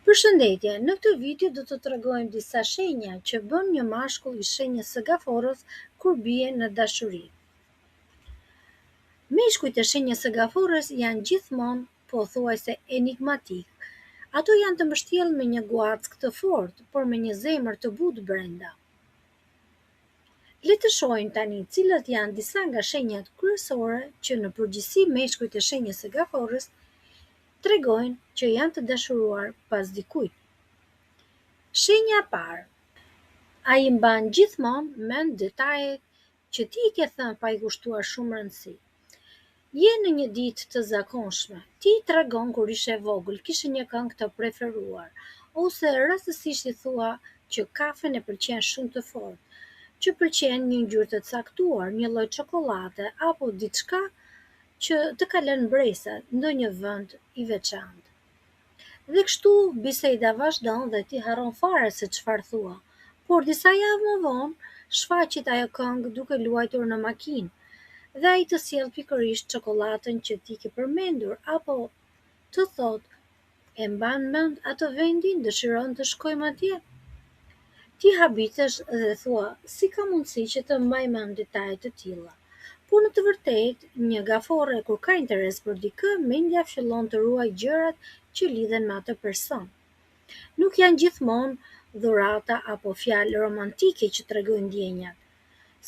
Përshëndetje, në këtë video do të tregojmë disa shenja që bën një mashkull i shenjës së gaforës kur bie në dashuri. Meshkujt e shenjës së gaforës janë gjithmonë pothuajse enigmatik. Ato janë të mbështjellë me një guack të fortë, por me një zemër të butë brenda. Le të shohim tani cilat janë disa nga shenjat kryesore që në përgjithësi meshkujt e shenjës së gaforës tregojnë që janë të dashuruar pas dikujt. Shenja e parë. Ai mban gjithmonë mend detajet që ti i ke thënë pa i kushtuar shumë rëndësi. Je në një ditë të zakonshme, ti i tregon kur ishe e vogël kishe një këngë të preferuar, ose rastësisht i thua që kafen e pëlqen shumë të fortë, që pëlqen një ngjyrë të caktuar, një lloj çokolade apo diçka që të ka lënë bresa në ndonjë vend i veçantë. Dhe kështu biseda vazhdon dhe ti harron fare se çfarë thua, por disa javë më vonë shfaqet ajo këngë duke luajtur në makinë dhe ai të sjell pikërisht çokoladën që ti ke përmendur apo të thotë e mban mend atë vendin, dëshiron të shkojmë atje. Ti habitesh dhe thua si ka mundësi që të mbaj mend detaje të tilla. Por në të vërtetë, një gafore kur ka interes për dikë, mendja fillon të ruaj gjërat që lidhen me atë person. Nuk janë gjithmonë dhurata apo fjalë romantike që tregojnë ndjenjat.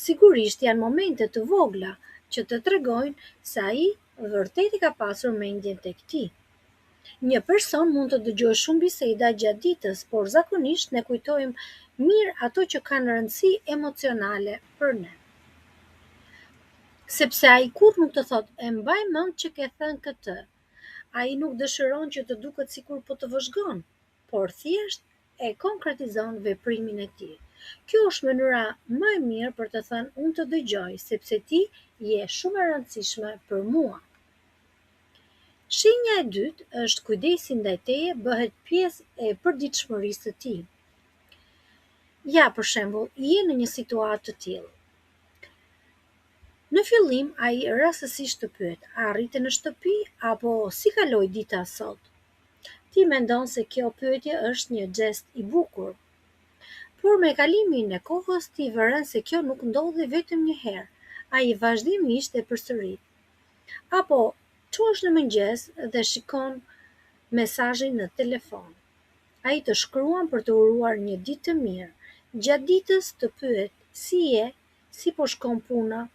Sigurisht janë momente të vogla që të tregojnë se ai vërtet i ka pasur mendjen tek ti. Një person mund të dëgjojë shumë biseda gjatë ditës, por zakonisht ne kujtojmë mirë ato që kanë rëndësi emocionale për ne. Sepse ai kur nuk të thot e mbaj mend që ke thënë këtë. Ai nuk dëshiron që të duket sikur po të vëzhgon, por thjesht e konkretizon veprimin e tij. Kjo është mënyra më e mirë për të thënë unë të dëgjoj, sepse ti je shumë e rëndësishme për mua. Shenja e dytë është kujdesi ndaj teje bëhet pjesë e përditshmërisë së tij. Ja, për shembull, je në një situatë të tillë. Në fillim ai rastësisht të pyet, a rrite në shtëpi apo si kaloi dita sot? Ti mendon se kjo pyetje është një gest i bukur. Por me kalimin e kohës ti vëren se kjo nuk ndodhi vetëm një herë. Ai vazhdimisht e përsërit. Apo çosh në mëngjes dhe shikon mesazhin në telefon. Ai të shkruan për të uruar një ditë të mirë. Gjatë ditës të pyet si je, si po shkon puna,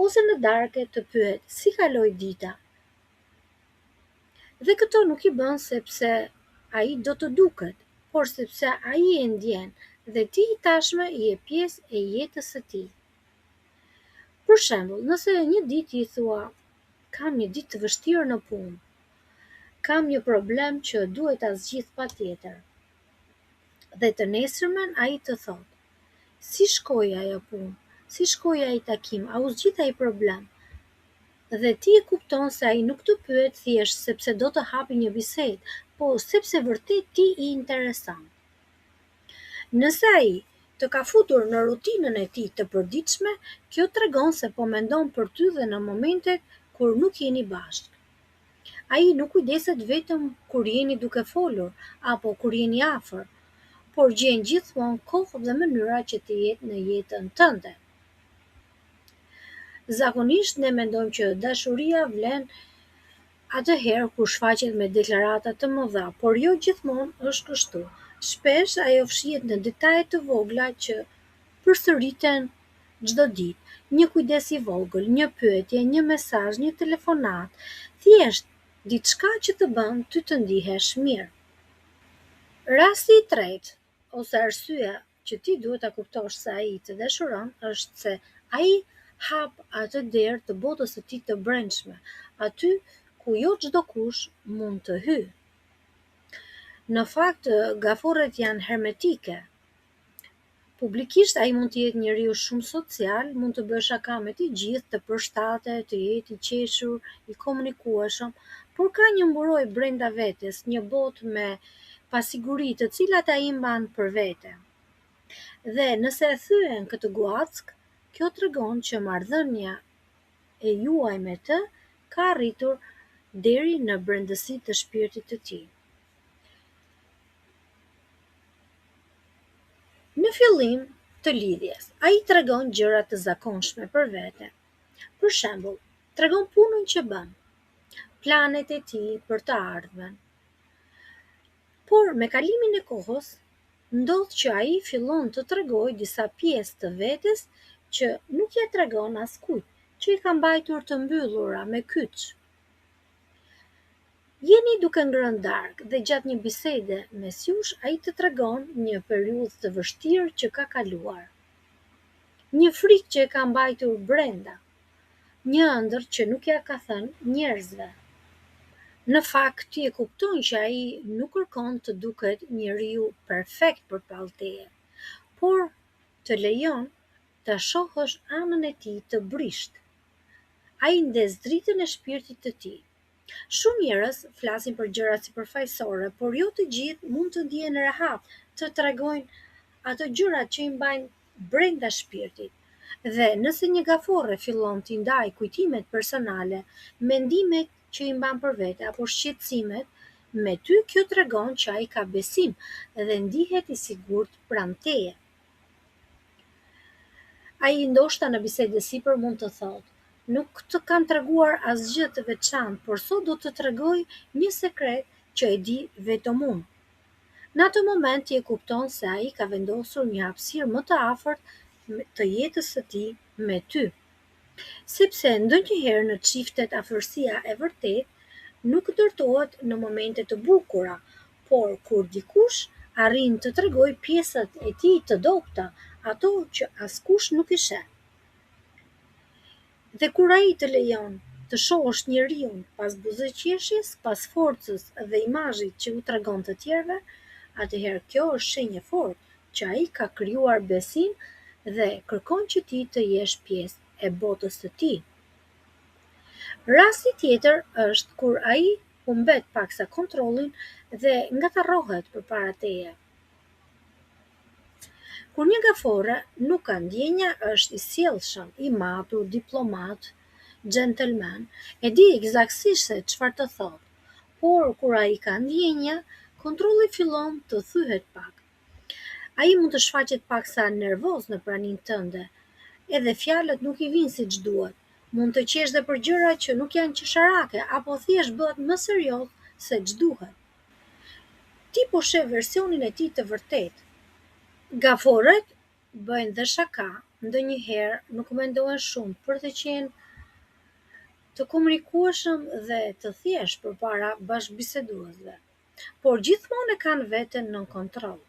ose në darkë të pyet si kaloi dita. Dhe këto nuk i bën sepse ai do të duket, por sepse ai e ndjen dhe ti tashmë je pjesë e jetës së tij. Për shembull, nëse një ditë i thua kam një ditë të vështirë në punë, kam një problem që duhet ta zgjidh patjetër. Dhe të nesërmen ai të thotë, si shkoi ajo punë, si shkoi ai takim, a u zgjidh ai problem? Dhe ti e kupton se ai nuk të pyet thjesht sepse do të hapi një bisedë, po sepse vërtet ti i intereson. Nëse ai të ka futur në rutinën e tij të përditshme, kjo tregon se po mendon për ty dhe në momentet kur nuk jeni bashkë. Ai nuk kujdeset vetëm kur jeni duke folur apo kur jeni afër, por gjen gjithmonë kohë dhe mënyra që të jetë në jetën tënde. Zakonisht ne mendojmë që dashuria vlen atëherë kur shfaqet me deklarata të mëdha, por jo gjithmonë është kështu. Shpesh ajo fshihet në detaje të vogla që përsëriten çdo ditë. Një kujdes i vogël, një pyetje, një mesazh, një telefonat, thjesht diçka që të bën ty të ndihesh mirë. Rasti i tretë, ose arsyeja që ti duhet ta kuptosh se ai të dashuron është se ai hap atë derë të botës së tij të brendshme, aty ku jo çdo kush mund të hyjë. Në fakt, gaforret janë hermetike. Publikisht ai mund të jetë njeriu shumë social, mund të bëjë shaka me të gjithë, të përshtatet, të jetë i qeshur, i komunikueshëm, por ka një mburoj brenda vetes, një botë me pasiguri të cilat ai mban për vete. Dhe nëse e thyen këtë guack, kjo tregon që marrëdhënia e juaj me të ka arritur deri në brendësitë të shpirtit të tij. fillim të lidhjes, ai tregon gjëra të zakonshme për vete. Për shembull, tregon punën që bën, planet e tij për të ardhmen. Por me kalimin e kohës, ndodh që ai fillon të tregojë disa pjesë të vetes që nuk ja tregon askujt, që i ka mbajtur të mbyllura me kyç. Jeni duke ngrënë darkë dhe gjatë një bisede mes jush ai të tregon një periudhë të vështirë që ka kaluar. Një frikë që e ka mbajtur brenda, një ëndër që nuk ja ka thënë njerëzve. Në fakt ti e kupton që ai nuk kërkon të duket njeriu perfekt përbalë teje, por të lejon ta shohësh anën e tij të brisht. Ai ndes dritën e shpirtit të tij. Shumë njerëz flasin për gjëra sipërfaqësore, por jo të gjithë mund të ndihen rehat të tregojnë ato gjërat që i mbajnë brenda shpirtit. Dhe nëse një gafore fillon t'i ndaj kujtimet personale, mendimet që i mban për vete apo shqetësimet, me ty kjo tregon që ai ka besim dhe ndihet i sigurt pranë teje. Ai ndoshta në bisede sipër mund të thotë: "Nuk të kam treguar asgjë të veçantë, por sot do të tregoj një sekret që e di vetëm unë." Në atë moment ti e kupton se ai ka vendosur një hapësirë më të afërt të jetës së tij me ty. Sepse ndonjëherë në çiftet afërsia e vërtetë nuk ndërtohet në momente të bukura, por kur dikush arrin të tregojë pjesët e tij të dobta, ato që askush nuk i sheh. Dhe kur ai të lejon të shohësh njeriun pas buzëqeshjes, pas forcës dhe imazhit që u tregon të tjerëve, atëherë kjo është shenjë e fortë që ai ka krijuar besim dhe kërkon që ti të jesh pjesë e botës së tij. Rasti tjetër është kur ai humbet paksa kontrollin dhe ngatarrohet përpara teje. Kur një gafore nuk ka ndjenja, është i sjellshëm, i matur, diplomat, gentleman, e di eksaktësisht se çfarë të thotë. Por kur ai ka ndjenja, kontrolli fillon të thyhet pak. Ai mund të shfaqet paksa nervoz në praninë tënde, edhe fjalët nuk i vinë siç duhet. Mund të qesh dhe për gjëra që nuk janë qesharake, apo thjesht bëhet më serioz se ç'duhet. Ti po sheh versionin e tij të vërtetë. Gaforet bëjnë dhe shaka, ndonjëherë nuk mendohen shumë për të qenë të komunikueshëm dhe të thjeshtë përpara bashkëbiseduesve, por gjithmonë e kanë veten nën kontroll.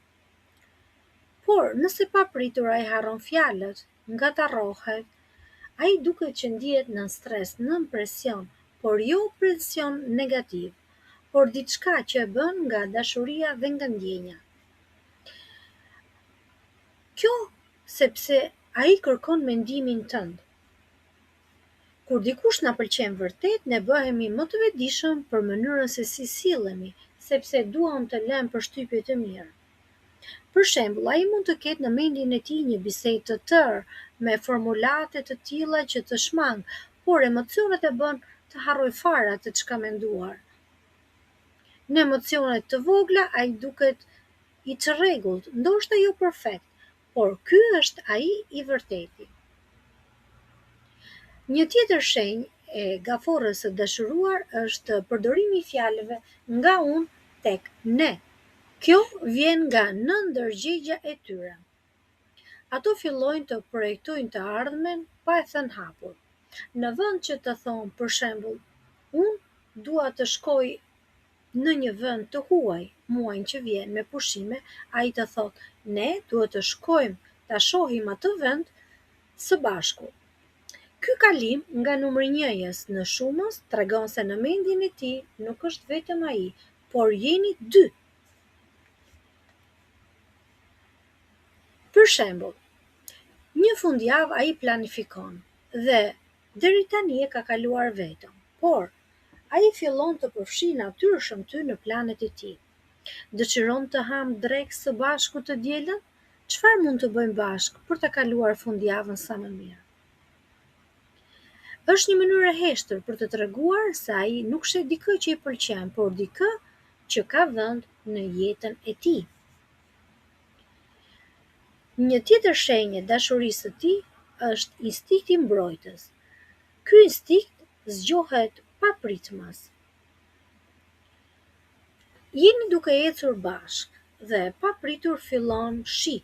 Por nëse papritur ai harron fjalët, ngatarrohet, ai duket që ndihet nën stres, nën presion, por jo presion negativ, por diçka që e bën nga dashuria dhe nga ndjenja. Kjo sepse ai kërkon mendimin tënd. Kur dikush na pëlqen vërtet, ne bëhemi më të vetëdijshëm për mënyrën se si sillemi, sepse duam të lëmë përshtypje të mirë. Për shembull, ai mund të ketë në mendjen e tij një bisedë të tërë, me formulate të tilla që të shmang, por emocionet e bën të harrojë fare atë ç'ka menduar. Në emocionet të vogla ai duket i çrregullt, ndoshta jo perfekt, por ky është ai i vërteti. Një tjetër shenjë e gaforës së dashuruar është përdorimi i fjalëve nga unë tek ne. Kjo vjen nga nëndërgjegja e tyre. Ato fillojnë të projektojnë të ardhmen pa e thënë hapur. Në vend që të thonë, për shembull, unë dua të shkoj në një vend të huaj muajin që vjen me pushime, ai të thotë, ne duhet të shkojmë ta shohim atë vend së bashku. Ky kalim nga numri 1-jes në shumës tregon se në mendjen e tij nuk është vetëm ai, por jeni dy. Për shembull, një fundjavë ai planifikon dhe deri tani e ka kaluar vetëm, por ai fillon të përfshin natyrshëm ty në planet e tij. Dëshiron të ham drekë së bashku të dielën? Çfarë mund të bëjmë bashkë për të kaluar fundjavën sa më mirë? Është një mënyrë e heshtër për të treguar se ai nuk sheh dikë që i pëlqen, por dikë që ka vend në jetën e tij. Një tjetër shenjë e dashurisë së tij është instinkti mbrojtës. Ky instinkt zgjohet papritmas. Jeni duke ecur bashkë dhe papritur fillon shi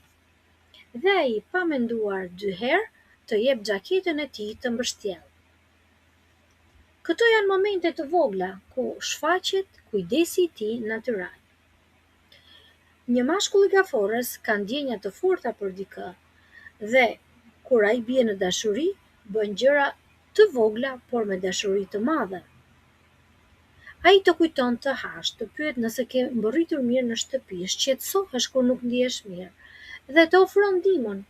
dhe ai pa menduar dy herë të jep xhaketën e tij të mbështjellë. Këto janë momente të vogla ku shfaqet kujdesi i tij natyral. Një mashkull i gaforës ka ndjenja të forta për dikë dhe kur ai bie në dashuri, bën gjëra të vogla por me dashuri të madhe. Ai të kujton të hash, të pyet nëse ke mbërritur mirë në shtëpi, shqetësohesh kur nuk ndihesh mirë dhe të ofron ndihmën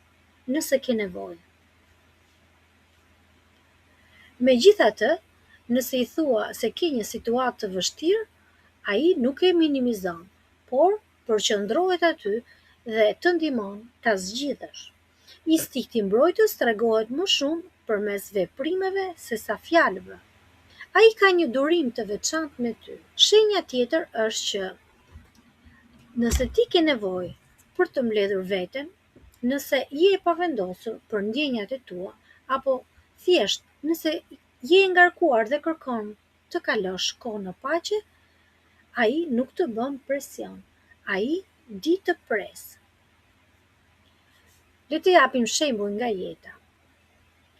nëse ke nevojë. Megjithatë, nëse i thua se ke një situatë të vështirë, ai nuk e minimizon, por përqendrohet aty dhe të ndihmon ta zgjidhësh. Instinkti mbrojtës tregohet më shumë përmes veprimeve sesa fjalëve. Ai ka një durim të veçantë me ty. Shenja tjetër është që nëse ti ke nevojë për të mbledhur veten, nëse je e pavendosur për ndjenjat e tua, apo thjesht nëse je e ngarkuar dhe kërkon të kalosh kohë në paqe, ai nuk të bën presion. Ai di të presë. Le të japim shembull nga jeta.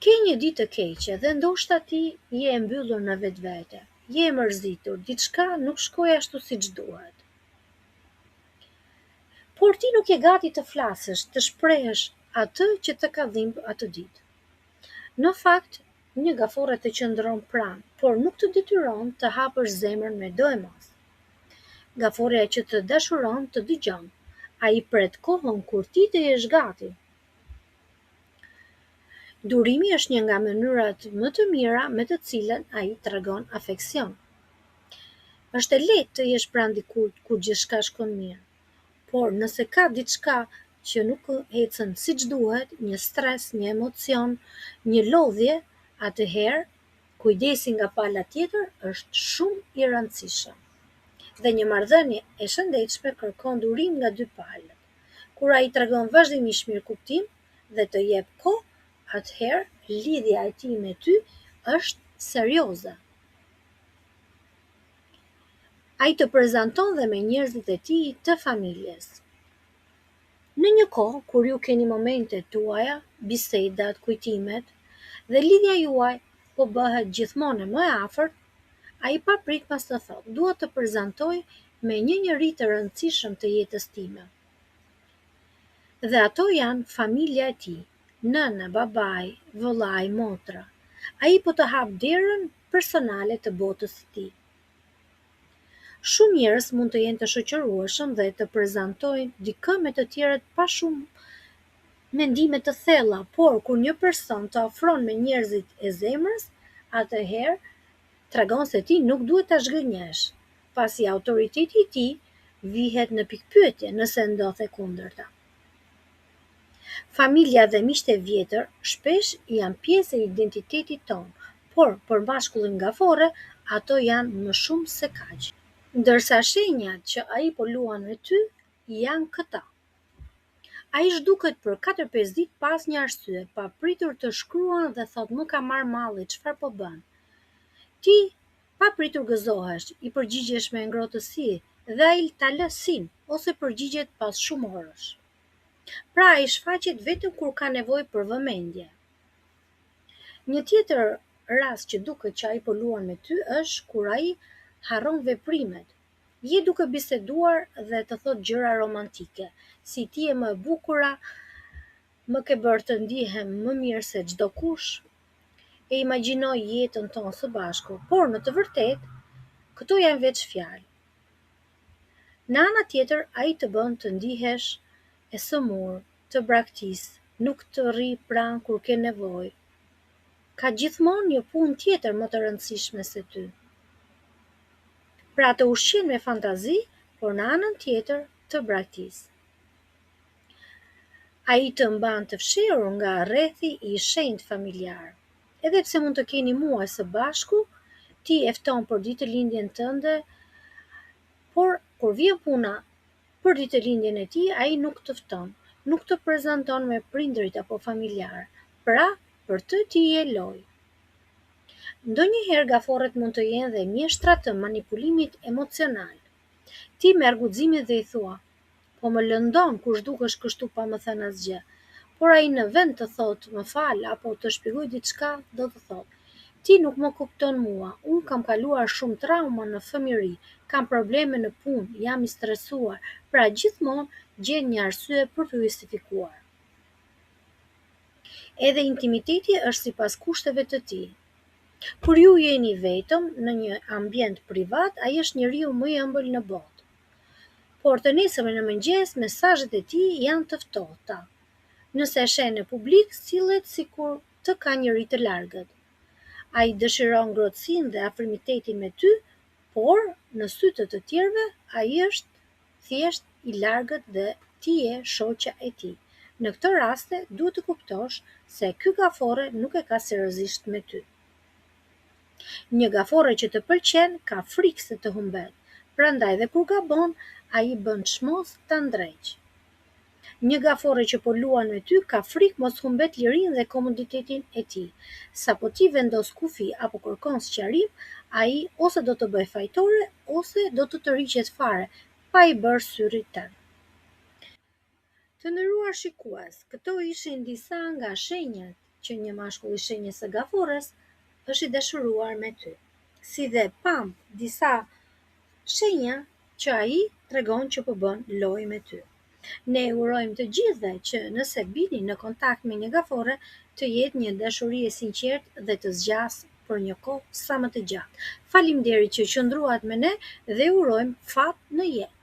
Ke një ditë të keqe dhe ndoshta ti je e mbyllur në vetvete, je e mërzitur, diçka nuk shkoi ashtu siç duhet. Por ti nuk je gati të flasësh, të shprehësh atë që të ka dhimbë atë ditë. Në fakt, një gafore të qëndron pranë, por nuk të detyron të hapësh zemrën me do e mos. Gaforeja që të dashuron të dëgjon. Ai pret kohën kur ti të jesh gati. Durimi është një nga mënyrat më të mira me të cilën ai tregon afeksion. Është e lehtë të jesh pranë dikujt kur gjithçka shkon mirë, por nëse ka diçka që nuk ecën siç duhet, një stres, një emocion, një lodhje, atëherë kujdesi nga pala tjetër është shumë i rëndësishëm. Dhe një marrëdhënie e shëndetshme kërkon durim nga dy palët. Kur ai tregon vazhdimisht mirëkuptim dhe të jep kohë, atëherë lidhja e tij me ty është serioze. Ai të prezanton dhe me njerëzit e tij të familjes. Në një kohë kur ju keni momentet tuaja, bisedat, kujtimet dhe lidhja juaj po bëhet gjithmonë më e afërt, ai papritmas të thotë, dua të prezantoj me një njerëz të rëndësishëm të jetës time. Dhe ato janë familja e tij, nëna, babai, vëllai, motra. Ai po të hap derën personale të botës së tij. Shumë njerëz mund të jenë të shoqërueshëm dhe të prezantojnë dikë me të tjerët pa shumë mendime të thella, por kur një person të ofron me njerëzit e zemrës, atëherë tregon se ti nuk duhet ta zhgënjesh, pasi autoriteti i tij vihet në pikpyetje nëse ndodh e kundërta. Familja dhe miqtë e vjetër shpesh janë pjesë e identitetit tonë, por për mashkullin gafore, ato janë më shumë se kaq. Ndërsa shenjat që ai po luan me ty janë këta. Ai zhduket për 4-5 ditë pas një arsye, pa pritur të shkruan dhe thot më ka marrë malli, çfarë po bën. Ti pa pritur gëzohesh, i përgjigjesh me ngrohtësi dhe ai ta lë sin ose përgjigjet pas shumë orësh. Pra ai shfaqet vetëm kur ka nevojë për vëmendje. Një tjetër rast që duket që ai po luan me ty është kur ai harron veprimet. Je duke biseduar dhe të thot gjëra romantike, si ti je më e bukura, më ke bërë të ndihem më mirë se çdo kush, e imagjinoj jetën tonë së bashku, por në të vërtetë, këto janë veç fjalë. Në ana tjetër, ai të bën të ndihesh e sëmurë, të braktisë, nuk të rri pranë kur ke nevojë. Ka gjithmonë një punë tjetër më të rëndësishme se ty. Pra të ushqen me fantazi, por në anën tjetër të braktisë. Ai të mban të fshehur nga rrethi i shenjtë familjar. Edhe pse mund të keni muaj së bashku, ti e fton për ditëlindjen tënde, por kur vjen puna për ditëlindjen e tij, ai nuk të fton. nuk të prezanton me prindrit apo familjar, pra për të ti je lojë. Ndonjëherë gaforët mund të jenë dhe mjeshtra të manipulimit emocional. Ti merr guximin dhe i thua: "Po më lëndon kur zhdukesh kështu pa më thënë asgjë." Por ai në vend të thotë "më fal" apo të shpjegoj diçka, do të thotë: "Ti nuk më kupton mua, unë kam kaluar shumë trauma në fëmijëri, kam probleme në punë, jam i stresuar", pra gjithmonë gjen një arsye për të justifikuar. Edhe intimiteti është sipas kushteve të tij. Kur ju jeni vetëm në një ambient privat, ai është njeriu më i ëmbël në botë. Por të nesërmen në mëngjes, mesazhet e tij janë të ftohta. Nëse e sheh në publik, sillet sikur të ka njëri të largët. Ai dëshiron ngrohtësinë dhe afrimitetin me ty, por në sy të tjerëve ai është thjesht i largët dhe ti je shoqja e tij. Në këtë raste duhet të kuptosh se ky gafore nuk e ka seriozisht me ty. Një gafore që të pëlqen ka frikë se të humbet, prandaj dhe kur gabon, ai bën çmos ta ndreq. Një gafore që po luan me ty ka frikë mos humbet lirinë dhe komoditetin e tij. Sapo ti vendos kufi apo kërkon sqarim, ai ose do të bëj fajtore ose do të tërhiqet fare, pa i bërë syrit tënd. Të nderuar shikues, këto ishin disa nga shenjat që një mashkull i shenjës së gafores është i dashuruar me ty. Si dhe pam disa shenja që ai tregon që po bën lojë me ty. Ne urojmë të gjithëve që nëse bini në kontakt me një gafore, të jetë një dashuri e sinqertë dhe të zgjasë për një kohë sa më të gjatë. Faleminderit që qëndruat me ne dhe urojmë fat në jetë.